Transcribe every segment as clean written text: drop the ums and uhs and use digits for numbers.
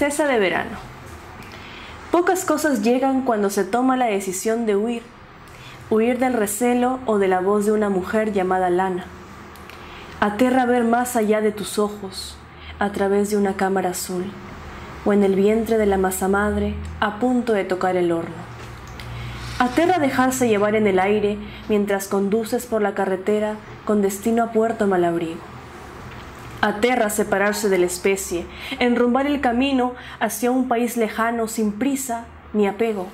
Tristeza de verano. Pocas cosas llegan cuando se toma la decisión de huir. Huir del recelo o de la voz de una mujer llamada Lana. Aterra ver más allá de tus ojos, a través de una cámara azul, o en el vientre de la masa madre, a punto de tocar el horno. Aterra dejarse llevar en el aire mientras conduces por la carretera con destino a Puerto Malabrigo. Aterra separarse de la especie, enrumbar el camino hacia un país lejano sin prisa ni apego,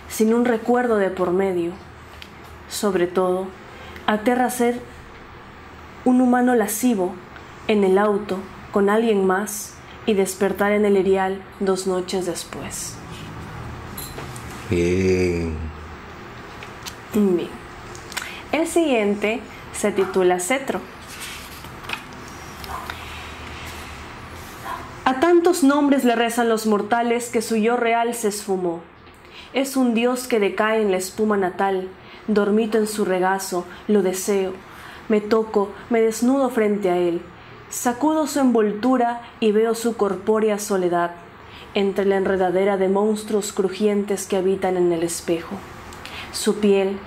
sin un recuerdo de por medio. Sobre todo, aterra ser un humano lascivo en el auto con alguien más y despertar en el erial 2 noches después. Bien. Bien. El siguiente se titula Cetro. A tantos nombres le rezan los mortales que su yo real se esfumó. Es un dios que decae en la espuma natal, dormito en su regazo, lo deseo. Me toco, me desnudo frente a él, sacudo su envoltura y veo su corpórea soledad, entre la enredadera de monstruos crujientes que habitan en el espejo. Su piel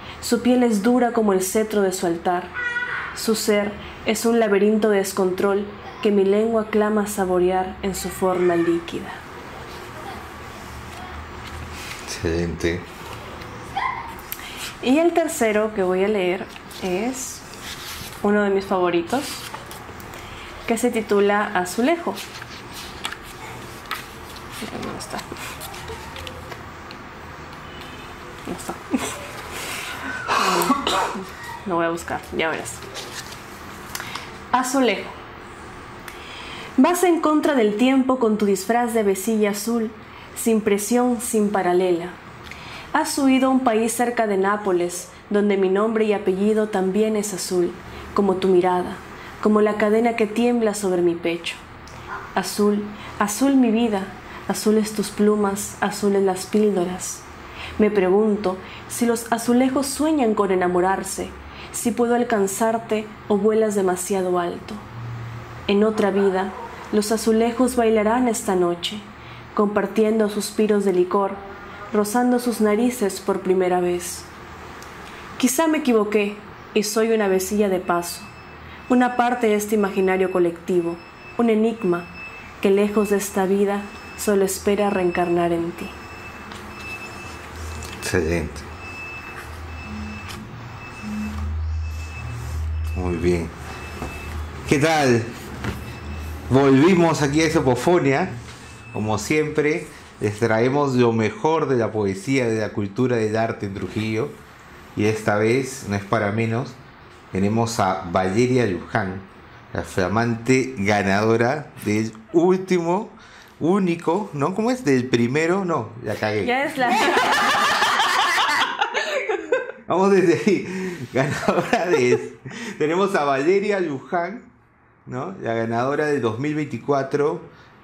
es dura como el cetro de su altar. Su ser es un laberinto de descontrol que mi lengua clama saborear en su forma líquida. Excelente. Y el tercero que voy a leer es uno de mis favoritos, que se titula Azulejo. ¿Dónde está? No está. Lo voy a buscar, ya verás. Azulejo. Vas en contra del tiempo con tu disfraz de vecilla azul, sin presión, sin paralela. Has huido a un país cerca de Nápoles, donde mi nombre y apellido también es azul, como tu mirada, como la cadena que tiembla sobre mi pecho. Azul, azul mi vida, azules tus plumas, azules las píldoras. Me pregunto si los azulejos sueñan con enamorarse, si puedo alcanzarte o vuelas demasiado alto. En otra vida, los azulejos bailarán esta noche, compartiendo suspiros de licor, rozando sus narices por primera vez. Quizá me equivoqué y soy una vecilla de paso, una parte de este imaginario colectivo, un enigma que lejos de esta vida solo espera reencarnar en ti. Excelente. Muy bien. ¿Qué tal? Volvimos aquí a Isopofonia. Como siempre, les traemos lo mejor de la poesía, de la cultura, del arte en Trujillo. Y esta vez, no es para menos, tenemos a Valeria Luján, la flamante ganadora del único, ¿no? ¿Cómo es? Del primero, no, la cagué. Ya es la... Vamos desde ahí. Ganadora de... Tenemos a Valeria Luján, ¿no? La ganadora del 2024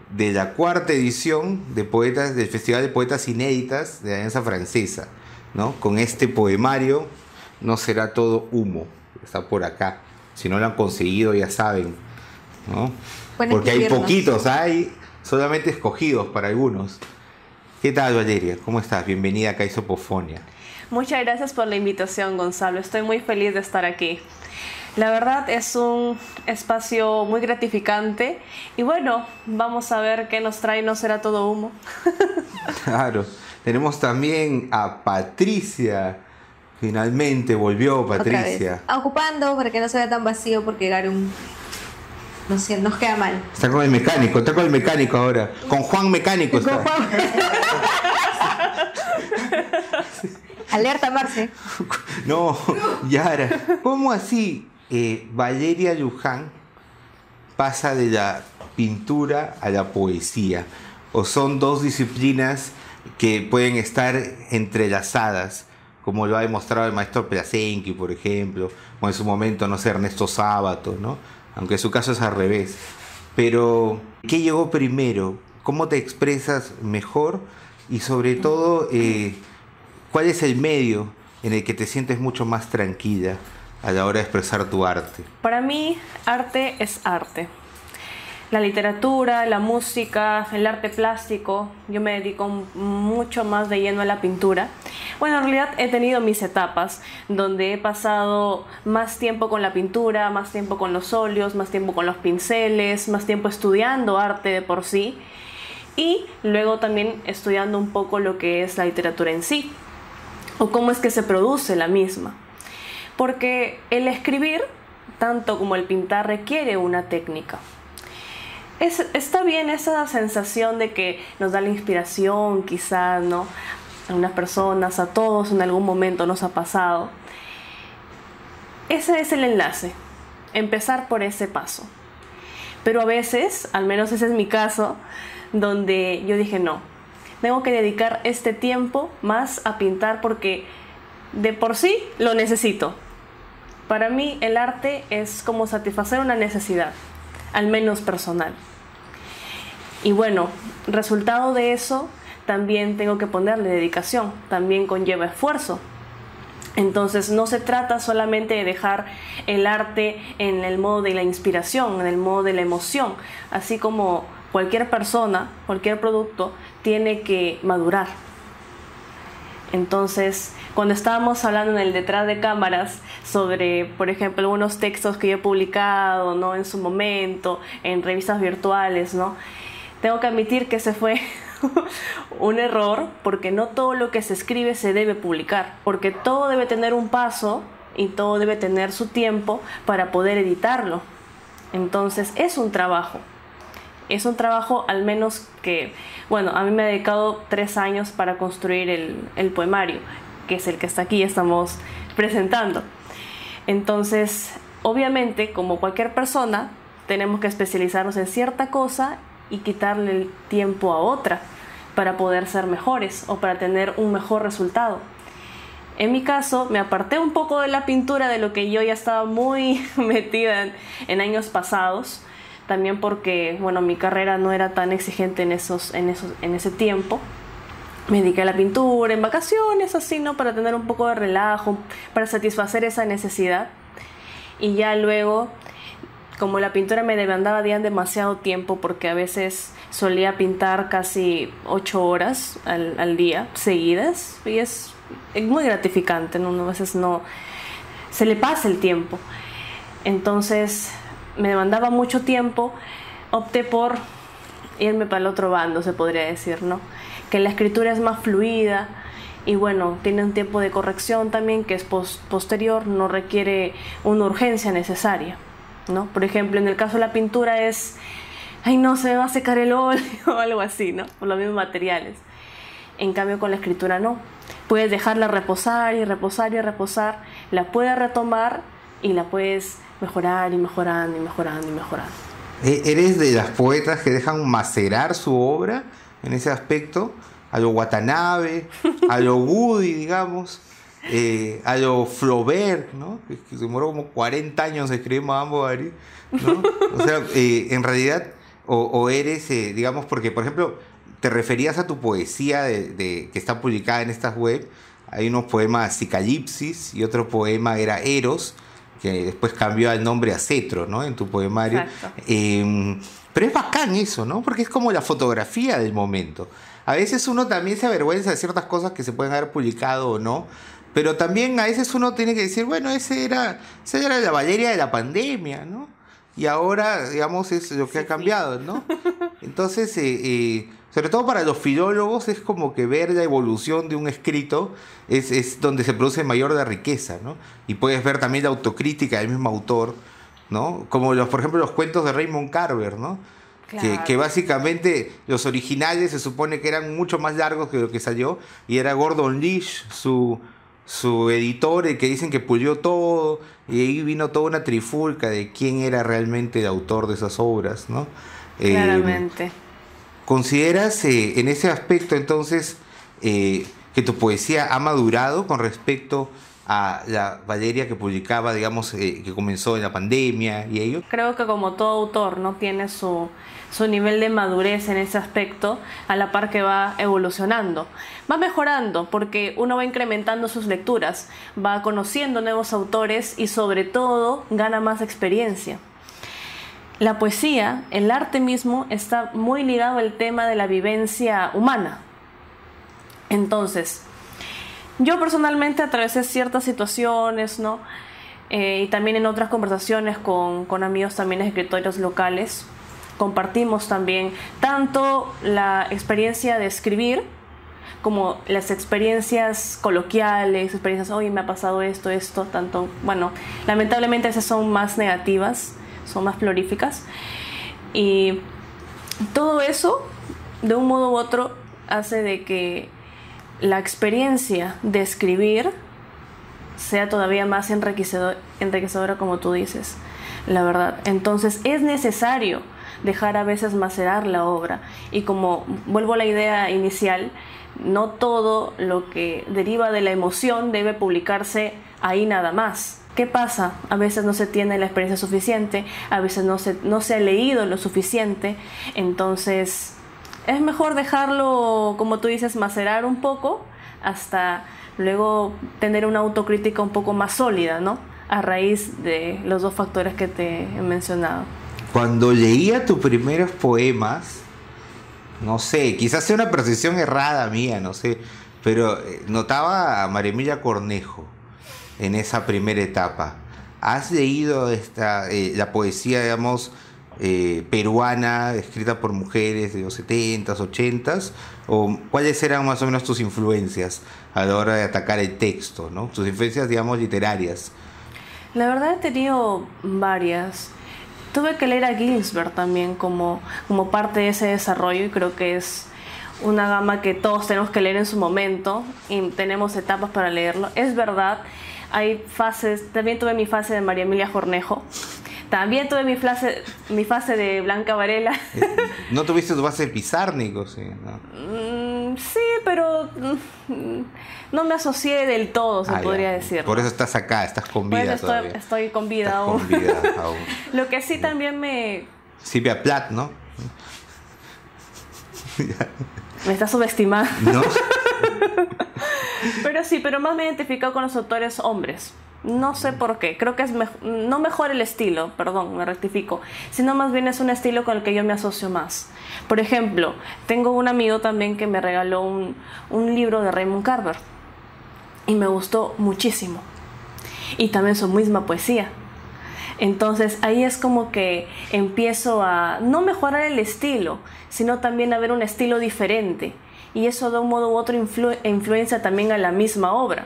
de la 4ª edición de poetas del Festival de Poetas Inéditas de la Alianza Francesa, ¿no? Con este poemario, No será todo humo. Está por acá. Si no lo han conseguido, ya saben, ¿no? Porque hay poquitos, hay solamente escogidos para algunos. ¿Qué tal, Valeria? ¿Cómo estás? Bienvenida acá a Isopofonia. Muchas gracias por la invitación, Gonzalo. Estoy muy feliz de estar aquí. La verdad es un espacio muy gratificante y bueno, vamos a ver qué nos trae No será todo humo. Claro. Tenemos también a Patricia. Finalmente volvió Patricia. Ocupando para que no se vea tan vacío porque Garum, no sé, nos queda mal. Está con el mecánico ahora. Con Juan Mecánico está. Con Juan. Alerta, Marce. No, Yara. ¿Cómo así Valeria Luján pasa de la pintura a la poesía? ¿O son dos disciplinas que pueden estar entrelazadas, como lo ha demostrado el maestro Plasenqui, por ejemplo, o en su momento, no sé, Ernesto Sábato, ¿no? Aunque en su caso es al revés. Pero, ¿qué llegó primero? ¿Cómo te expresas mejor? Y sobre todo, ¿cuál es el medio en el que te sientes mucho más tranquila a la hora de expresar tu arte? Para mí, arte es arte. la literatura, la música, el arte plástico. Yo me dedico mucho más de lleno a la pintura. Bueno, en realidad he tenido mis etapas donde he pasado más tiempo con la pintura, más tiempo con los óleos, más tiempo con los pinceles, más tiempo estudiando arte de por sí y luego también estudiando un poco lo que es la literatura en sí o cómo es que se produce la misma. Porque el escribir, tanto como el pintar, requiere una técnica. Está bien esa sensación de que nos da la inspiración, quizás, ¿no? A unas personas, a todos en algún momento nos ha pasado. Ese es el enlace, empezar por ese paso. Pero a veces, al menos ese es mi caso, donde yo dije no, tengo que dedicar este tiempo más a pintar porque de por sí lo necesito. Para mí el arte es como satisfacer una necesidad, al menos personal. Y bueno, resultado de eso, también tengo que ponerle dedicación, también conlleva esfuerzo. Entonces no se trata solamente de dejar el arte en el modo de la inspiración, en el modo de la emoción, así como cualquier persona, cualquier producto tiene que madurar. Entonces, cuando estábamos hablando en el detrás de cámaras sobre, por ejemplo, algunos textos que yo he publicado, ¿no? En su momento, en revistas virtuales, ¿no? Tengo que admitir que ese fue un error, porque no todo lo que se escribe se debe publicar, porque todo debe tener un paso y todo debe tener su tiempo para poder editarlo. Entonces es un trabajo al menos que, bueno, a mí me he dedicado 3 años para construir el poemario, que es el que está aquí estamos presentando. Entonces, obviamente, como cualquier persona, tenemos que especializarnos en cierta cosa y quitarle el tiempo a otra para poder ser mejores o para tener un mejor resultado. En mi caso, me aparté un poco de la pintura, de lo que yo ya estaba muy metida en años pasados, también porque, bueno, mi carrera no era tan exigente en ese tiempo. Me dediqué a la pintura en vacaciones, así, ¿no? Para tener un poco de relajo, para satisfacer esa necesidad. Y ya luego, como la pintura me demandaba demasiado tiempo, porque a veces solía pintar casi 8 horas al día seguidas, y es muy gratificante, ¿no? A veces no se le pasa el tiempo. Entonces me demandaba mucho tiempo, opté por irme para el otro bando, se podría decir, ¿no? Que la escritura es más fluida y bueno, tiene un tiempo de corrección también que es posterior, no requiere una urgencia necesaria, ¿no? Por ejemplo, en el caso de la pintura es, ay no, se me va a secar el óleo o algo así, ¿no? Por los mismos materiales. En cambio con la escritura no. Puedes dejarla reposar y reposar y reposar, la puedes retomar y la puedes mejorar y mejorando y mejorando y mejorando. ¿Eres de las poetas que dejan macerar su obra en ese aspecto? A lo Watanabe, a lo Woody, digamos, a lo Flaubert, ¿no? Que se demoró como 40 años escribiendo Madame Bovary, ¿no? O sea, en realidad, o eres, digamos, porque, por ejemplo, te referías a tu poesía que está publicada en estas web. Hay unos poemas Cicalipsis y otro poema era Eros, que después cambió el nombre a Cetro, ¿no? En tu poemario. Pero es bacán eso, ¿no? Porque es como la fotografía del momento. A veces uno también se avergüenza de ciertas cosas que se pueden haber publicado o no, pero también a veces uno tiene que decir, bueno, esa era la Valeria de la pandemia, ¿no? Y ahora, digamos, es lo que ha cambiado, ¿no? Entonces, sobre todo para los filólogos, es como que ver la evolución de un escrito es donde se produce mayor de riqueza, ¿no? Y puedes ver también la autocrítica del mismo autor, ¿no? Como por ejemplo, los cuentos de Raymond Carver, ¿no? Claro. Que básicamente los originales se supone que eran mucho más largos que lo que salió, y era Gordon Lish, su editor, el que dicen que pulió todo, y ahí vino toda una trifulca de quién era realmente el autor de esas obras, ¿no? Claramente. ¿Consideras en ese aspecto entonces que tu poesía ha madurado con respecto a la Valeria que publicaba, digamos, que comenzó en la pandemia y ello? Creo que como todo autor, ¿no? Tiene su nivel de madurez en ese aspecto, a la par que va evolucionando. Va mejorando porque uno va incrementando sus lecturas, va conociendo nuevos autores y sobre todo gana más experiencia. La poesía, el arte mismo, está muy ligado al tema de la vivencia humana. Entonces, yo personalmente atravesé ciertas situaciones, ¿no? Y también en otras conversaciones con amigos también escritores locales, compartimos también tanto la experiencia de escribir, como las experiencias coloquiales, experiencias, oye, me ha pasado esto, tanto, bueno, lamentablemente esas son más negativas, son más floríficas, y todo eso, de un modo u otro, hace de que la experiencia de escribir sea todavía más enriquecedora, como tú dices, la verdad. Entonces es necesario dejar a veces macerar la obra, y como vuelvo a la idea inicial, no todo lo que deriva de la emoción debe publicarse ahí nada más. ¿Qué pasa? A veces no se tiene la experiencia suficiente, a veces no se ha leído lo suficiente, entonces es mejor dejarlo, como tú dices, macerar un poco hasta luego tener una autocrítica un poco más sólida, ¿no? A raíz de los dos factores que te he mencionado. Cuando leía tus primeros poemas, no sé, quizás sea una percepción errada mía, no sé, pero notaba a María Emilia Cornejo en esa primera etapa. ¿Has leído la poesía, digamos, peruana, escrita por mujeres de los 70s, 80s? ¿O cuáles eran más o menos tus influencias a la hora de atacar el texto, ¿no? Tus influencias, digamos, literarias. La verdad he tenido varias. Tuve que leer a Ginsberg también como parte de ese desarrollo, y creo que es una gama que todos tenemos que leer en su momento y tenemos etapas para leerlo. Es verdad, hay fases. También tuve mi fase de María Emilia Cornejo. También tuve mi fase de Blanca Varela. ¿No tuviste tu fase de Pizarnik? Sí, ¿no? Sí, pero no me asocié del todo, se podría decir. Por eso estás acá, estás con vida todavía. Estoy con vida aún. Con vida aún. Lo que sí también Silvia Plath, ¿no? Me está subestimando. ¿No? pero más me he identificado con los autores hombres. No sé por qué, creo que es no mejor el estilo, perdón, me rectifico, sino más bien es un estilo con el que yo me asocio más. Por ejemplo, tengo un amigo también que me regaló un libro de Raymond Carver y me gustó muchísimo, y también su misma poesía. Entonces ahí es como que empiezo a no mejorar el estilo, sino también a ver un estilo diferente, y eso de un modo u otro influencia también a la misma obra.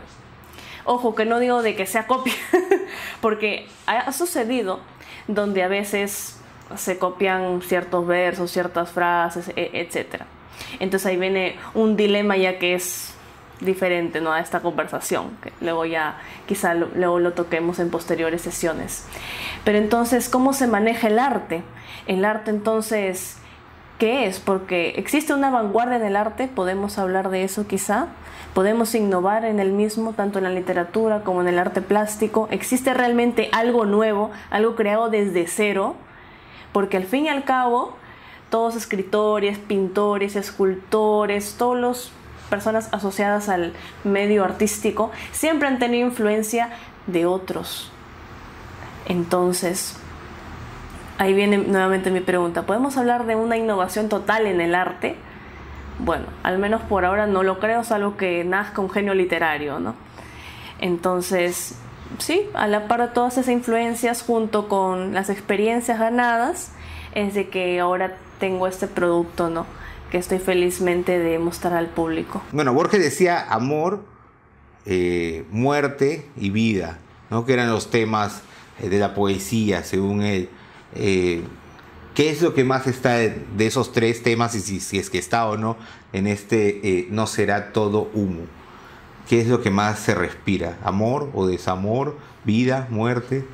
Ojo, que no digo de que sea copia, porque ha sucedido donde a veces se copian ciertos versos, ciertas frases, etc. Entonces ahí viene un dilema ya que es diferente, ¿no?, a esta conversación, que luego ya quizá luego lo toquemos en posteriores sesiones. Pero entonces, ¿cómo se maneja el arte? El arte, entonces, ¿qué es? Porque existe una vanguardia en el arte, podemos hablar de eso quizá. Podemos innovar en el mismo, tanto en la literatura como en el arte plástico. ¿Existe realmente algo nuevo, algo creado desde cero? Porque al fin y al cabo, todos escritores, pintores, escultores, todas las personas asociadas al medio artístico, siempre han tenido influencia de otros. Entonces, ahí viene nuevamente mi pregunta. ¿Podemos hablar de una innovación total en el arte? Bueno, al menos por ahora no lo creo, salvo que nazca un genio literario, ¿no? Entonces, sí, a la par de todas esas influencias, junto con las experiencias ganadas, es de que ahora tengo este producto, ¿no?, que estoy felizmente de mostrar al público. Bueno, Borges decía amor, muerte y vida, ¿no?, que eran los temas de la poesía, según él. ¿Qué es lo que más está de esos tres temas, y si es que está o no, en No será todo humo? ¿Qué es lo que más se respira? ¿Amor o desamor? ¿Vida? ¿Muerte?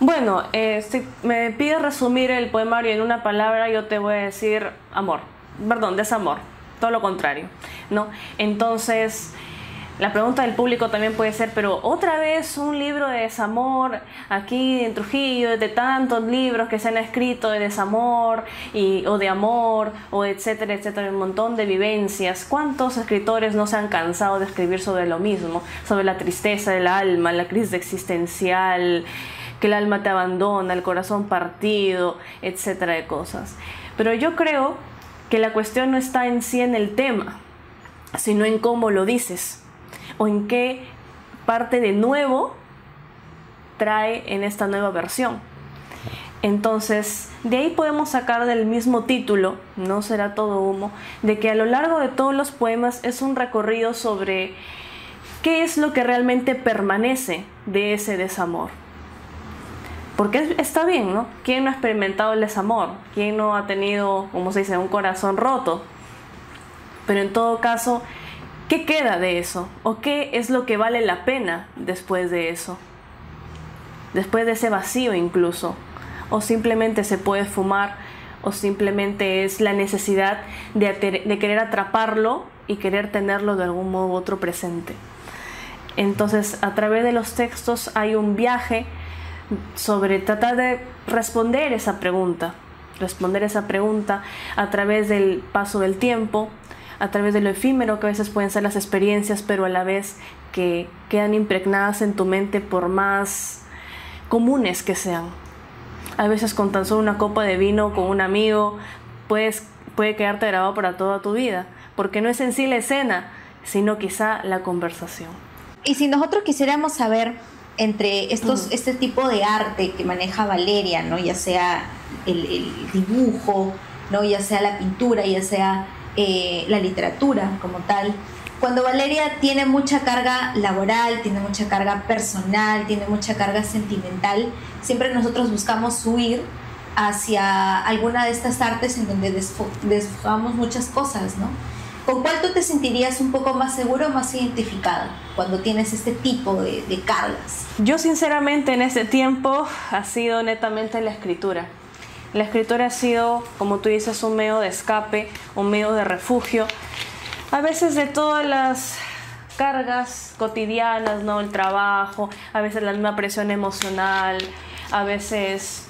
Bueno, si me pides resumir el poemario en una palabra, yo te voy a decir amor. Perdón, desamor. Todo lo contrario, ¿no? Entonces, la pregunta del público también puede ser, pero otra vez un libro de desamor aquí en Trujillo, de tantos libros que se han escrito de desamor o de amor, o etcétera, etcétera, un montón de vivencias. ¿Cuántos escritores no se han cansado de escribir sobre lo mismo? Sobre la tristeza del alma, la crisis existencial, que el alma te abandona, el corazón partido, etcétera de cosas. Pero yo creo que la cuestión no está en sí en el tema, sino en cómo lo dices o en qué parte de nuevo trae en esta nueva versión. Entonces, de ahí podemos sacar del mismo título, No será todo humo, de que a lo largo de todos los poemas es un recorrido sobre qué es lo que realmente permanece de ese desamor. Porque está bien, ¿no? ¿Quién no ha experimentado el desamor? ¿Quién no ha tenido, como se dice, un corazón roto? Pero en todo caso, ¿qué queda de eso? ¿O qué es lo que vale la pena después de eso? Después de ese vacío incluso. O simplemente se puede fumar, o simplemente es la necesidad de querer atraparlo y querer tenerlo de algún modo u otro presente. Entonces, a través de los textos hay un viaje sobre tratar de responder esa pregunta a través del paso del tiempo, a través de lo efímero que a veces pueden ser las experiencias, pero a la vez que quedan impregnadas en tu mente por más comunes que sean. A veces con tan solo una copa de vino con un amigo puede quedarte grabado para toda tu vida, porque no es en sí la escena, sino quizá la conversación. Y si nosotros quisiéramos saber entre este tipo de arte que maneja Valeria, ¿no? Ya sea el dibujo, ¿no? Ya sea la pintura, ya sea la literatura como tal, cuando Valeria tiene mucha carga laboral, tiene mucha carga personal, tiene mucha carga sentimental, siempre nosotros buscamos huir hacia alguna de estas artes en donde desfogamos muchas cosas, ¿no? ¿Con cuál tú te sentirías un poco más seguro, más identificada cuando tienes este tipo de cargas? Yo sinceramente en este tiempo ha sido netamente la escritura. La escritura ha sido, como tú dices, un medio de escape, un medio de refugio. A veces de todas las cargas cotidianas, ¿no? El trabajo, a veces la misma presión emocional, a veces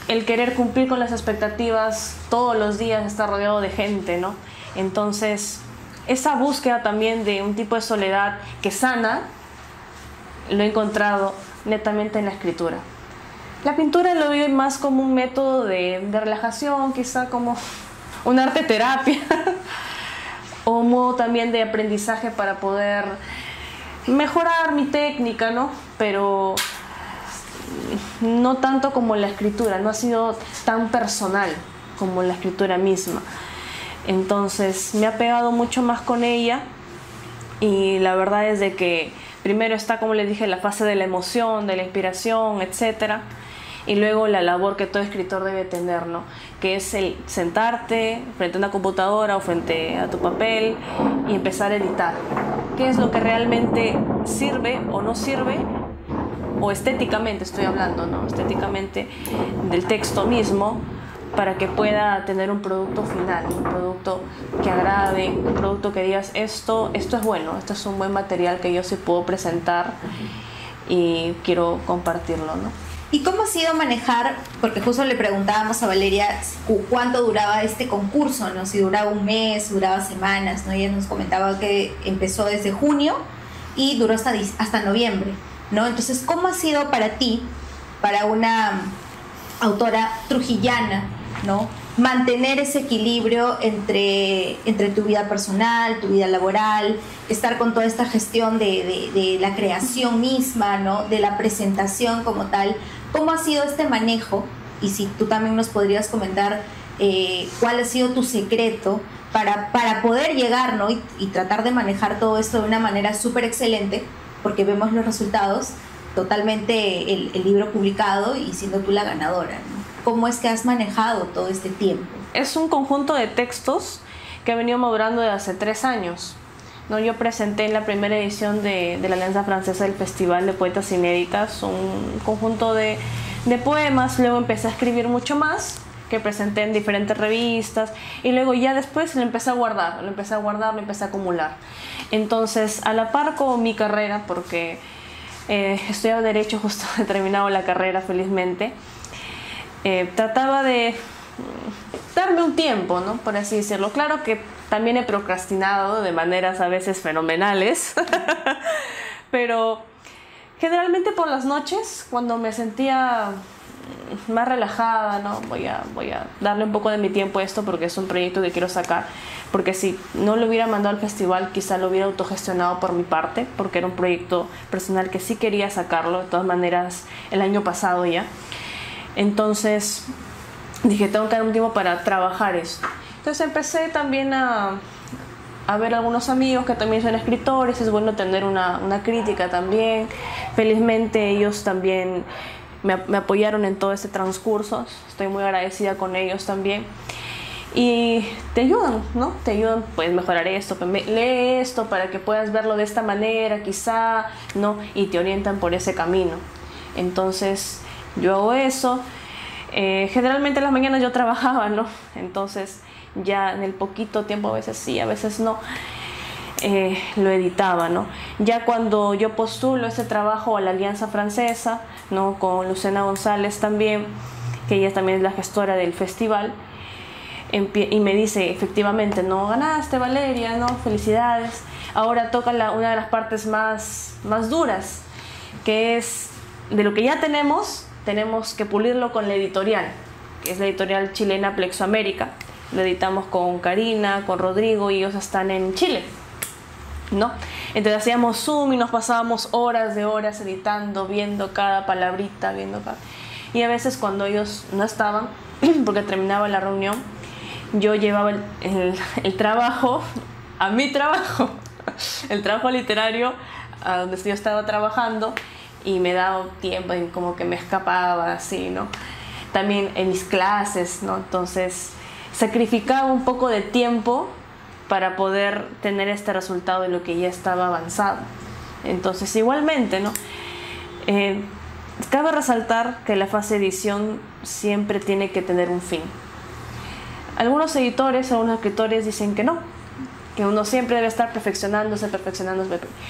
el querer cumplir con las expectativas todos los días, estar rodeado de gente, ¿no? Entonces, esa búsqueda también de un tipo de soledad que sana, lo he encontrado netamente en la escritura. La pintura lo veo más como un método de relajación, quizá como un arte terapia, o un modo también de aprendizaje para poder mejorar mi técnica, ¿no? Pero no tanto como la escritura, no ha sido tan personal como la escritura misma. Entonces me ha pegado mucho más con ella y la verdad es de que primero está, como les dije, la fase de la emoción, de la inspiración, etcétera, y luego la labor que todo escritor debe tener, ¿no? Que es el sentarte frente a una computadora o frente a tu papel y empezar a editar. ¿Qué es lo que realmente sirve o no sirve? O estéticamente estoy hablando, ¿no? Estéticamente del texto mismo, para que pueda tener un producto final, un producto que agrade, un producto que digas, esto es bueno, esto es un buen material que yo sí puedo presentar y quiero compartirlo, ¿no? ¿Y cómo ha sido manejar? Porque justo le preguntábamos a Valeria cuánto duraba este concurso, ¿no? Si duraba un mes, duraba semanas, ¿no? Ella nos comentaba que empezó desde junio y duró hasta noviembre, ¿no? Entonces, ¿cómo ha sido para ti, para una autora trujillana, ¿no? Mantener ese equilibrio entre tu vida personal, tu vida laboral, estar con toda esta gestión de la creación misma, ¿no? De la presentación como tal? ¿Cómo ha sido este manejo? Y si tú también nos podrías comentar cuál ha sido tu secreto para poder llegar, ¿no? y tratar de manejar todo esto de una manera súper excelente, porque vemos los resultados, totalmente el libro publicado y siendo tú la ganadora, ¿no? ¿Cómo es que has manejado todo este tiempo? Es un conjunto de textos que ha venido madurando desde hace 3 años, ¿no? Yo presenté en la primera edición de la Alianza Francesa del Festival de Poetas Inéditas un conjunto de poemas, luego empecé a escribir mucho más, que presenté en diferentes revistas, y luego ya después lo empecé a guardar, lo empecé a acumular. Entonces, a la par con mi carrera, porque estudiaba Derecho, justo he terminado la carrera felizmente, trataba de darme un tiempo, ¿no? Por así decirlo. Claro que también he procrastinado de maneras a veces fenomenales, pero Generalmente por las noches, cuando me sentía más relajada, ¿no? Voy a darle un poco de mi tiempo a esto porque es un proyecto que quiero sacar. Porque si no lo hubiera mandado al festival, quizá lo hubiera autogestionado por mi parte, porque era un proyecto personal que sí quería sacarlo, de todas maneras, el año pasado ya. Entonces dije, tengo que dar un tiempo para trabajar eso. Entonces empecé también a ver algunos amigos que también son escritores. Es bueno tener una crítica también. Felizmente ellos también me apoyaron en todo este transcurso. Estoy muy agradecida con ellos también. Y te ayudan, ¿no? Te ayudan, puedes mejorar esto, lee esto para que puedas verlo de esta manera, quizá, ¿no? Y te orientan por ese camino. Entonces, yo hago eso. Generalmente en las mañanas yo trabajaba, ¿no? Entonces, ya en el poquito tiempo, a veces sí, a veces no, lo editaba, ¿no? Ya cuando yo postulo ese trabajo a la Alianza Francesa, ¿no? Con Lucena González también, que ella también es la gestora del festival, y me dice, efectivamente, no ganaste, Valeria, no, felicidades. Ahora toca una de las partes más duras, que es de lo que ya tenemos que pulirlo con la editorial, que es la editorial chilena Plexo América. Lo editamos con Karina, con Rodrigo, y ellos están en Chile, ¿no? Entonces hacíamos Zoom y nos pasábamos horas de horas editando, viendo cada palabrita, y a veces cuando ellos no estaban, porque terminaba la reunión, yo llevaba el trabajo a mi trabajo, el trabajo literario a donde yo estaba trabajando, y me daba tiempo y como que me escapaba así, ¿no? También en mis clases, ¿no? Entonces sacrificaba un poco de tiempo para poder tener este resultado de lo que ya estaba avanzado. Entonces igualmente, ¿no? Cabe resaltar que la fase de edición siempre tiene que tener un fin. Algunos editores, algunos escritores dicen que no, que uno siempre debe estar perfeccionándose,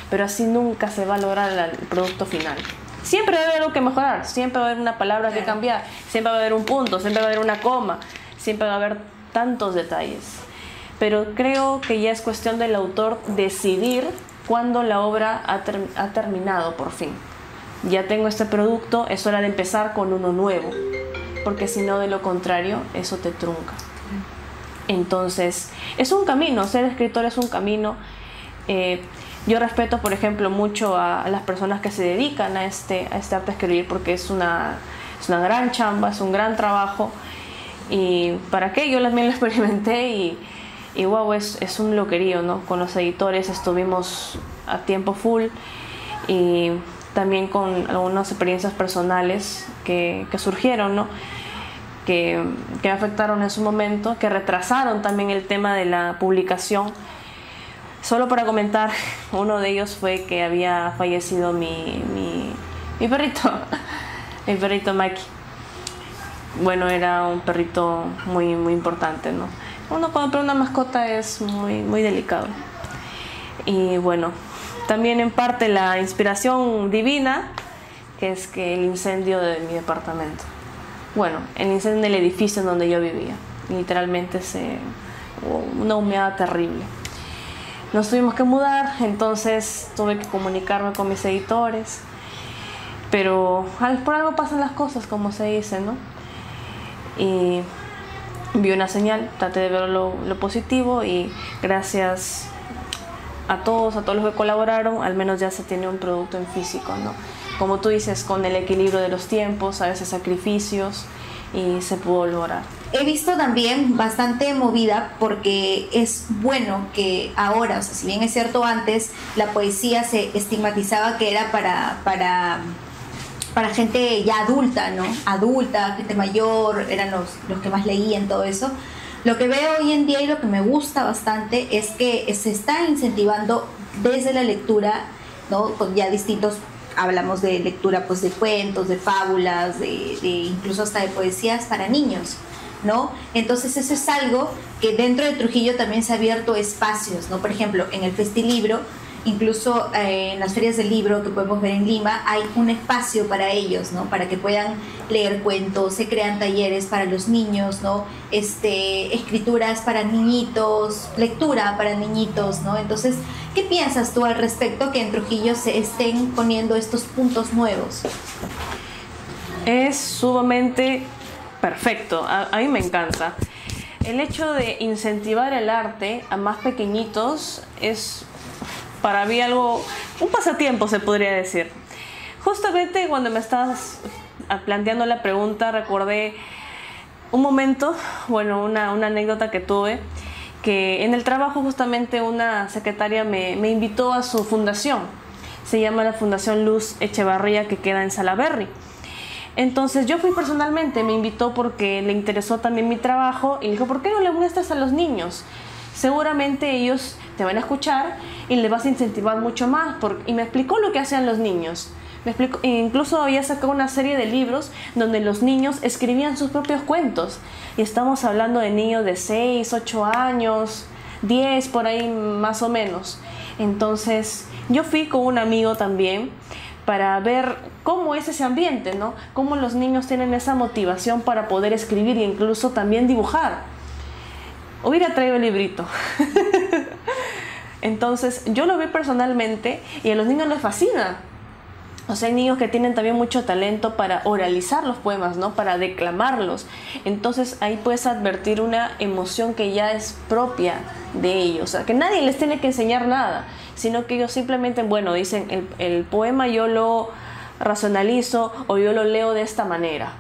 pero así nunca se va a lograr el producto final. Siempre va a haber algo que mejorar, siempre va a haber una palabra que cambiar, siempre va a haber un punto, siempre va a haber una coma, siempre va a haber tantos detalles. Pero creo que ya es cuestión del autor decidir cuándo la obra ha terminado por fin. Ya tengo este producto, es hora de empezar con uno nuevo, porque si no, de lo contrario, eso te trunca. Entonces, es un camino, ser escritor es un camino. Yo respeto, por ejemplo, mucho a las personas que se dedican a este arte de escribir, porque es una gran chamba, es un gran trabajo. Y para qué, yo también lo experimenté y wow, es un loquerío, ¿no? Con los editores estuvimos a tiempo full, y también con algunas experiencias personales que surgieron, ¿no? Que me afectaron en su momento, que retrasaron también el tema de la publicación. Solo para comentar, uno de ellos fue que había fallecido mi perrito, mi perrito Maki. Bueno, era un perrito muy importante, ¿no? Uno cuando compra una mascota es muy delicado. Y bueno, también en parte la inspiración divina, que es que el incendio de mi departamento. Bueno, el incendio en el edificio en donde yo vivía. Literalmente hubo una humedad terrible. Nos tuvimos que mudar, entonces tuve que comunicarme con mis editores. Pero por algo pasan las cosas, como se dice, ¿no? Y vi una señal, traté de ver lo positivo, y gracias a todos los que colaboraron, al menos ya se tiene un producto en físico, ¿no? Como tú dices, con el equilibrio de los tiempos, a veces sacrificios, y se pudo lograr. He visto también bastante movida, porque es bueno que ahora, o sea, si bien es cierto, antes la poesía se estigmatizaba que era para gente ya adulta, ¿no? Adulta, gente mayor, eran los que más leían, todo eso. Lo que veo hoy en día y lo que me gusta bastante es que se está incentivando desde la lectura, ¿no? Con ya distintos, hablamos de lectura pues de cuentos, de fábulas, de incluso hasta de poesías para niños, ¿no? Entonces eso es algo que dentro de Trujillo también se ha abierto espacios, ¿no? Por ejemplo, en el Festilibro Incluso en las ferias del libro que podemos ver en Lima hay un espacio para ellos, ¿no? Para que puedan leer cuentos, se crean talleres para los niños, ¿no? Escrituras para niñitos, lectura para niñitos, ¿no? Entonces, ¿qué piensas tú al respecto que en Trujillo se estén poniendo estos puntos nuevos? Es sumamente perfecto, a mí me encanta. El hecho de incentivar el arte a más pequeñitos es para mí algo, un pasatiempo se podría decir. Justamente cuando me estabas planteando la pregunta recordé un momento, bueno, una anécdota que tuve, que en el trabajo justamente una secretaria me invitó a su fundación. Se llama la Fundación Luz Echevarría, que queda en Salaberry. Entonces yo fui personalmente, me invitó porque le interesó también mi trabajo y le dijo, ¿por qué no le muestras a los niños? Seguramente ellos te van a escuchar y le vas a incentivar mucho más. Y me explicó lo que hacían los niños. Me explicó, incluso había sacado una serie de libros donde los niños escribían sus propios cuentos. Y estamos hablando de niños de 6, 8 años, 10 por ahí más o menos. Entonces yo fui con un amigo también para ver cómo es ese ambiente, ¿no? Cómo los niños tienen esa motivación para poder escribir e incluso también dibujar. Hubiera traído el librito. Entonces, yo lo vi personalmente y a los niños les fascina. O sea, hay niños que tienen también mucho talento para oralizar los poemas, ¿no? Para declamarlos. Entonces, ahí puedes advertir una emoción que ya es propia de ellos. O sea, que nadie les tiene que enseñar nada, sino que ellos simplemente, bueno, dicen, el poema yo lo racionalizo o yo lo leo de esta manera.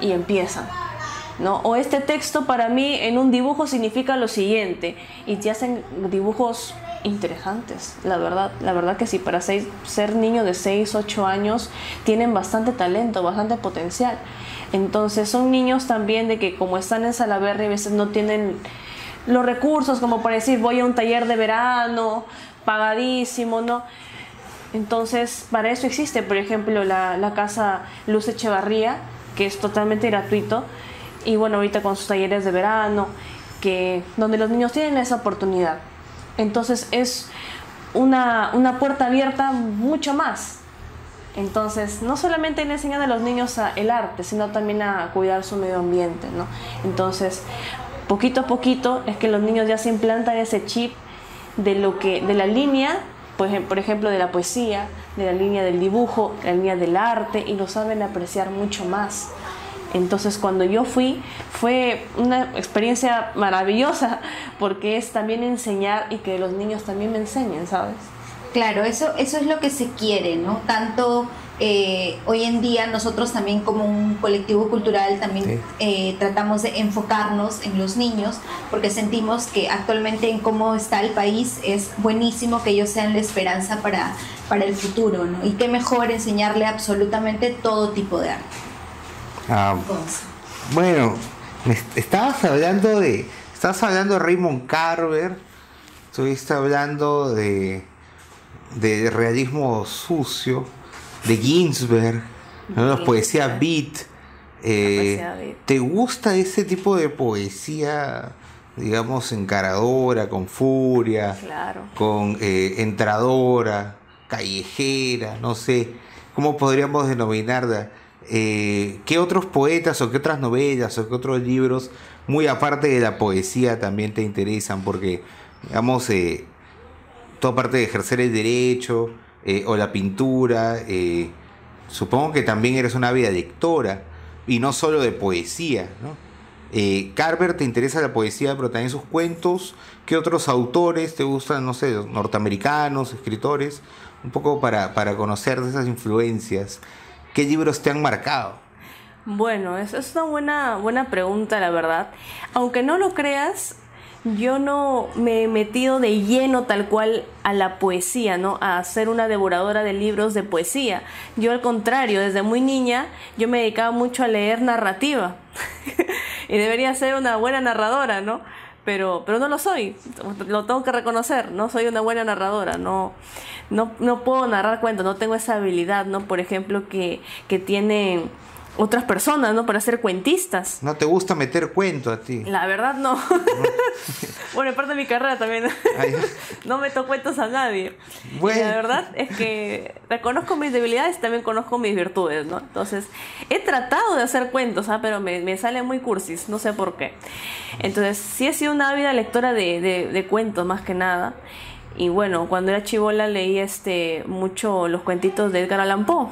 Y empiezan, ¿no? O este texto para mí en un dibujo significa lo siguiente. Y te hacen dibujos interesantes, la verdad que sí, para ser niños de 6, 8 años tienen bastante talento, bastante potencial. Entonces son niños también de que como están en Salaberry a veces no tienen los recursos como para decir voy a un taller de verano pagadísimo, ¿no? Entonces para eso existe, por ejemplo, la Casa Luz Echevarría, que es totalmente gratuito, y bueno, ahorita con sus talleres de verano, donde los niños tienen esa oportunidad. Entonces es una puerta abierta mucho más. Entonces no solamente le enseñan a los niños el arte, sino también a cuidar su medio ambiente, ¿no? Entonces poquito a poquito es que los niños ya se implantan ese chip de la línea, pues, por ejemplo, de la poesía, de la línea del dibujo, de la línea del arte, y lo saben apreciar mucho más. Entonces cuando yo fue una experiencia maravillosa, porque es también enseñar y que los niños también me enseñen, ¿sabes? Claro, eso es lo que se quiere, ¿no? Tanto hoy en día nosotros también como un colectivo cultural también tratamos de enfocarnos en los niños, porque sentimos que actualmente en cómo está el país es buenísimo que ellos sean la esperanza para el futuro, ¿no? Y qué mejor enseñarle absolutamente todo tipo de arte. Bueno, estabas hablando de Raymond Carver, estuviste hablando de realismo sucio, de Ginsberg, ¿no? La poesía beat. ¿Te gusta ese tipo de poesía, digamos, encaradora, con furia, claro, con entradora, callejera, no sé, cómo podríamos denominarla? ¿Qué otros poetas o qué otras novelas o qué otros libros, muy aparte de la poesía, también te interesan? Porque, digamos, toda parte de ejercer el derecho o la pintura, supongo que también eres una ávida lectora y no solo de poesía, ¿no? Carver, ¿te interesa la poesía, pero también sus cuentos? ¿Qué otros autores te gustan, no sé, norteamericanos, escritores? Un poco para conocer de esas influencias. ¿Qué libros te han marcado? Bueno, esa es una buena pregunta, la verdad. Aunque no lo creas, yo no me he metido de lleno tal cual a la poesía, ¿no? A ser una devoradora de libros de poesía. Yo al contrario, desde muy niña, yo me dedicaba mucho a leer narrativa. Y debería ser una buena narradora, ¿no? Pero no lo soy, lo tengo que reconocer, no soy una buena narradora, no puedo narrar cuentos, no tengo esa habilidad, ¿no? Por ejemplo, que tiene otras personas, ¿no? Para ser cuentistas. ¿No te gusta meter cuento a ti? La verdad no. Bueno, aparte de mi carrera también. No meto cuentos a nadie. Bueno. Y la verdad es que reconozco mis debilidades y también conozco mis virtudes, ¿no? Entonces, he tratado de hacer cuentos, pero me sale muy cursis, no sé por qué. Entonces, sí he sido una ávida lectora de cuentos, más que nada. Y bueno, cuando era chibola leí mucho los cuentitos de Edgar Allan Poe.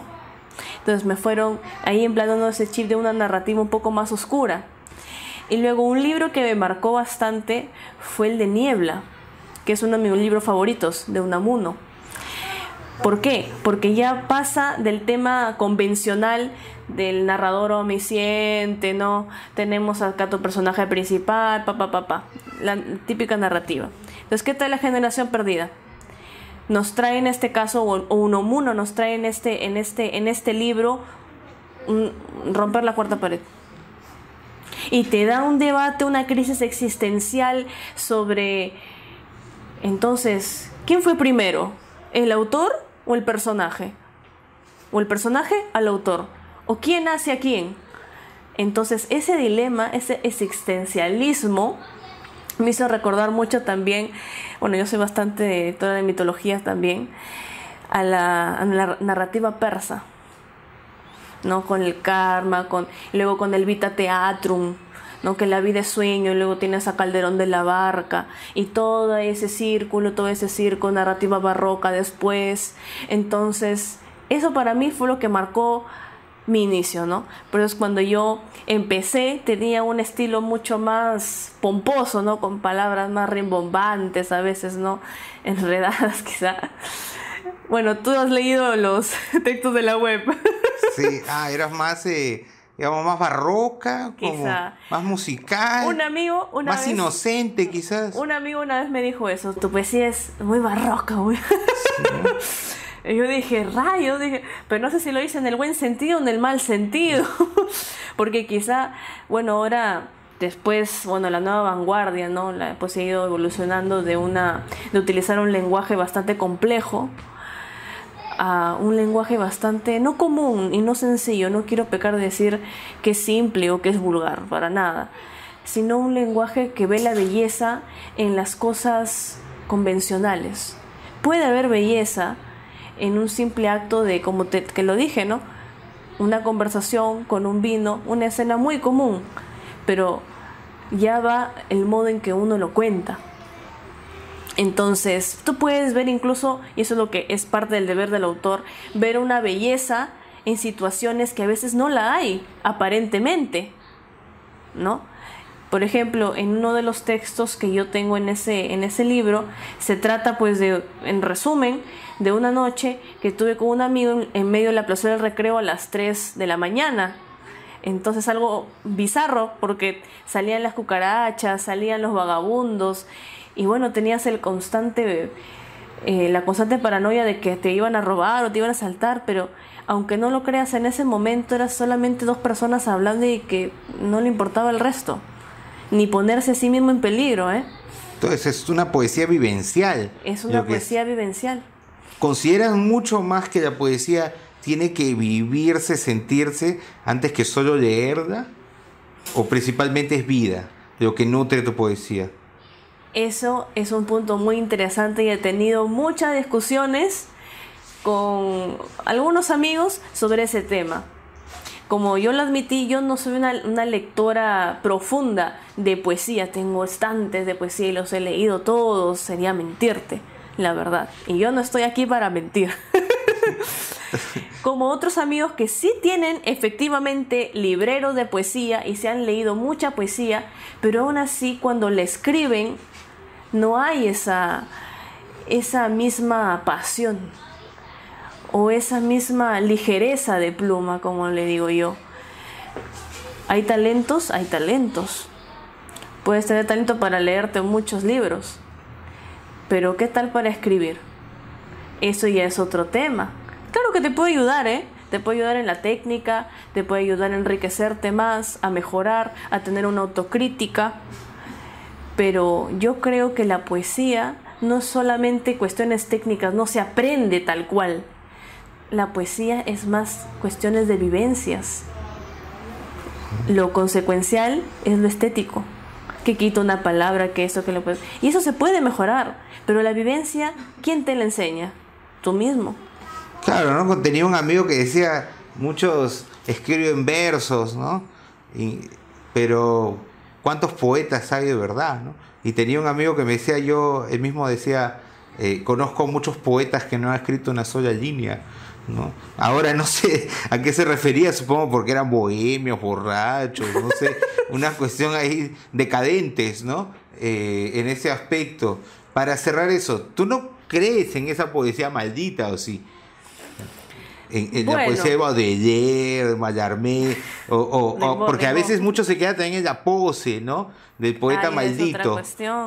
Entonces me fueron ahí implantando ese chip de una narrativa un poco más oscura. Y luego un libro que me marcó bastante fue el de Niebla, que es uno de mis libros favoritos, de Unamuno. ¿Por qué? Porque ya pasa del tema convencional del narrador omnisciente, ¿no? Tenemos acá tu personaje principal, la típica narrativa. Entonces, ¿qué tal La Generación Perdida? Nos trae en este caso, o Unamuno nos trae en este libro, romper la cuarta pared. Y te da un debate, una crisis existencial sobre, entonces, ¿quién fue primero? ¿El autor o el personaje? ¿O el personaje al autor? ¿O quién hace a quién? Entonces, ese dilema, ese existencialismo, me hizo recordar mucho también, bueno, yo soy bastante lectora de mitologías también, a la narrativa persa, ¿no? Con el karma, luego con el Vita Teatrum, ¿no? Que la vida es sueño, y luego tienes a Calderón de la Barca, y todo ese círculo, narrativa barroca después. Entonces, eso para mí fue lo que marcó mi inicio, ¿no? Pero es cuando yo empecé, tenía un estilo mucho más pomposo, ¿no? Con palabras más rimbombantes a veces, ¿no? Enredadas quizá. Bueno, tú has leído los textos de la web. Sí, eras más, digamos, más barroca, como más musical. Un amigo más inocente quizás. Un amigo una vez me dijo eso, tu poesía es muy barroca, muy... Sí. Y yo dije, rayos, pero no sé si lo hice en el buen sentido o en el mal sentido. Porque quizá, bueno, ahora después, bueno, la nueva vanguardia, ¿no? La poesía ha ido evolucionando de utilizar un lenguaje bastante complejo a un lenguaje bastante no común y no sencillo. No quiero pecar de decir que es simple o que es vulgar, para nada, sino un lenguaje que ve la belleza en las cosas convencionales. Puede haber belleza en un simple acto de, que lo dije, ¿no? Una conversación con un vino, una escena muy común, pero ya va el modo en que uno lo cuenta. Entonces, tú puedes ver incluso, y eso es lo que es parte del deber del autor, ver una belleza en situaciones que a veces no la hay, aparentemente, ¿no? Por ejemplo, en uno de los textos que yo tengo en ese libro, se trata, pues, en resumen, de una noche que tuve con un amigo en medio de la plaza del recreo a las 3 de la mañana. Entonces, algo bizarro, porque salían las cucarachas, salían los vagabundos, y bueno, tenías la constante paranoia de que te iban a robar o te iban a asaltar, pero aunque no lo creas, en ese momento eran solamente 2 personas hablando y que no le importaba el resto, ni ponerse a sí mismo en peligro, ¿eh? Entonces es una poesía vivencial. Es una poesía vivencial. ¿Consideras mucho más que la poesía tiene que vivirse, sentirse, antes que solo leerla? ¿O principalmente es vida lo que nutre tu poesía? Eso es un punto muy interesante y he tenido muchas discusiones con algunos amigos sobre ese tema. Como yo lo admití, yo no soy una lectora profunda de poesía. Tengo estantes de poesía y los he leído todos. Sería mentirte, la verdad. Y yo no estoy aquí para mentir. Como otros amigos que sí tienen efectivamente libreros de poesía y se han leído mucha poesía, pero aún así cuando le escriben no hay esa misma pasión o esa misma ligereza de pluma, como le digo yo. Hay talentos, hay talentos. Puedes tener talento para leerte muchos libros, pero ¿qué tal para escribir? Eso ya es otro tema. Claro que te puede ayudar, te puede ayudar en la técnica, te puede ayudar a enriquecerte más, a mejorar, a tener una autocrítica. Pero yo creo que la poesía no es solamente cuestiones técnicas, no se aprende tal cual. La poesía es más cuestiones de vivencias, Lo consecuencial es lo estético, que quita una palabra, que eso, que lo puede... Y eso se puede mejorar, pero la vivencia, ¿quién te la enseña? Tú mismo. Claro, ¿no? Tenía un amigo que decía, muchos escriben versos, ¿no? Pero ¿cuántos poetas hay de verdad, ¿no? Y tenía un amigo que me decía, él mismo decía, conozco muchos poetas que no han escrito una sola línea, ¿no? Ahora no sé a qué se refería, supongo porque eran bohemios, borrachos, no sé, una cuestión ahí decadentes, ¿no? En ese aspecto. Para cerrar eso, ¿tú no crees en esa poesía maldita o sí? En la poesía de Baudelaire, de Mallarmé, porque a veces mucho se queda también en la pose, ¿no? Del poeta maldito.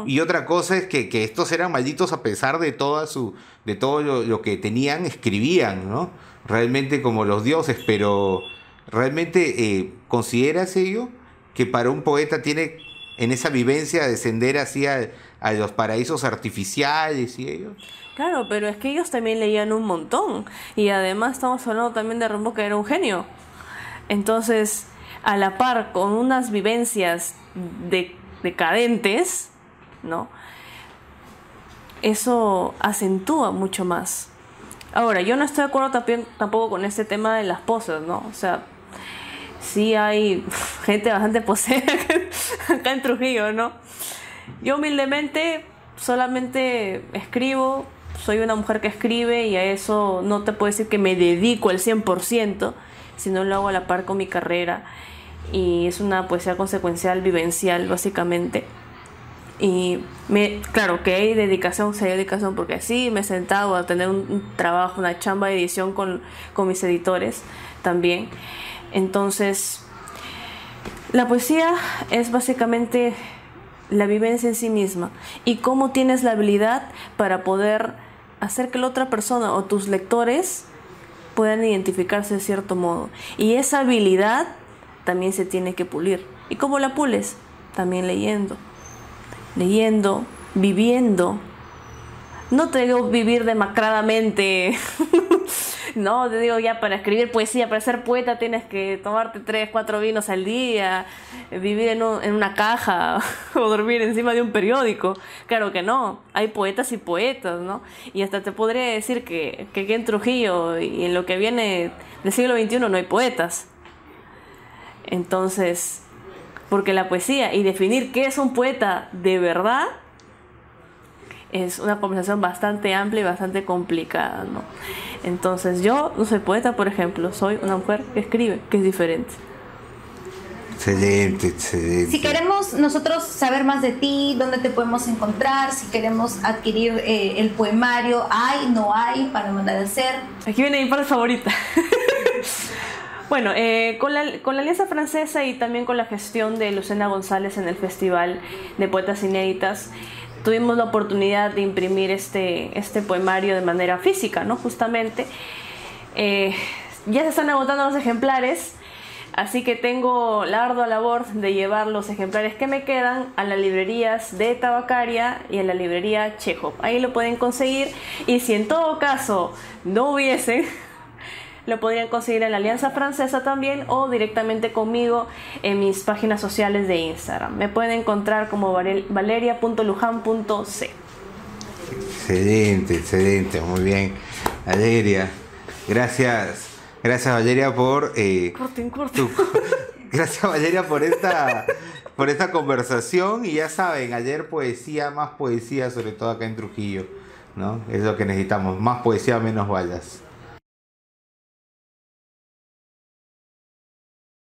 Y otra cosa es que estos eran malditos a pesar de de todo lo que tenían, escribían, ¿no? Realmente como los dioses, pero realmente ¿consideras ello? Que para un poeta tiene en esa vivencia descender así a los paraísos artificiales y ellos. Claro, pero es que ellos también leían un montón. Y además estamos hablando también de Rimbaud, que era un genio. Entonces, a la par con unas vivencias decadentes, ¿no? Eso acentúa mucho más. Ahora, yo no estoy de acuerdo tampoco con este tema de las poses, ¿no? O sea, sí hay gente bastante posera acá en Trujillo, ¿no? Yo humildemente solamente escribo, soy una mujer que escribe y a eso no te puedo decir que me dedico al 100%, sino lo hago a la par con mi carrera y es una poesía consecuencial, vivencial básicamente. Y claro que hay dedicación, sí hay dedicación, porque sí me he sentado a tener un trabajo, una chamba de edición con mis editores también. Entonces, la poesía es básicamente la vivencia en sí misma y cómo tienes la habilidad para poder hacer que la otra persona o tus lectores puedan identificarse de cierto modo. Y esa habilidad también se tiene que pulir. ¿Y cómo la pules? También leyendo, viviendo. No te digo vivir demacradamente. No, te digo ya para escribir poesía, para ser poeta tienes que tomarte 3, 4 vinos al día, vivir en una caja o dormir encima de un periódico. Claro que no, hay poetas y poetas, ¿no? Y hasta te podría decir que aquí en Trujillo y en lo que viene del siglo XXI no hay poetas. Entonces, porque la poesía y definir qué es un poeta de verdad es una conversación bastante amplia y bastante complicada, ¿no? Entonces yo no soy poeta, por ejemplo, soy una mujer que escribe, que es diferente. Excelente. Si queremos nosotros saber más de ti, dónde te podemos encontrar, si queremos adquirir el poemario, ¿hay, no hay para mandar a hacer? Aquí viene mi parte favorita. Bueno, con la Alianza Francesa y también con la gestión de Lucena González en el Festival de Poetas Inéditas, tuvimos la oportunidad de imprimir este poemario de manera física, ¿no? Justamente. Ya se están agotando los ejemplares, así que tengo la ardua labor de llevar los ejemplares que me quedan a las librerías de Tabacaria y a la librería Chekhov. Ahí lo pueden conseguir, y si en todo caso no hubiesen, lo podrían conseguir en la Alianza Francesa también o directamente conmigo en mis páginas sociales de Instagram. Me pueden encontrar como valeria.lujan.c. Excelente, muy bien. Valeria, gracias Valeria por... gracias Valeria por esta conversación, y ya saben, ayer poesía, más poesía, sobre todo acá en Trujillo, ¿no? Es lo que necesitamos, más poesía, menos balas.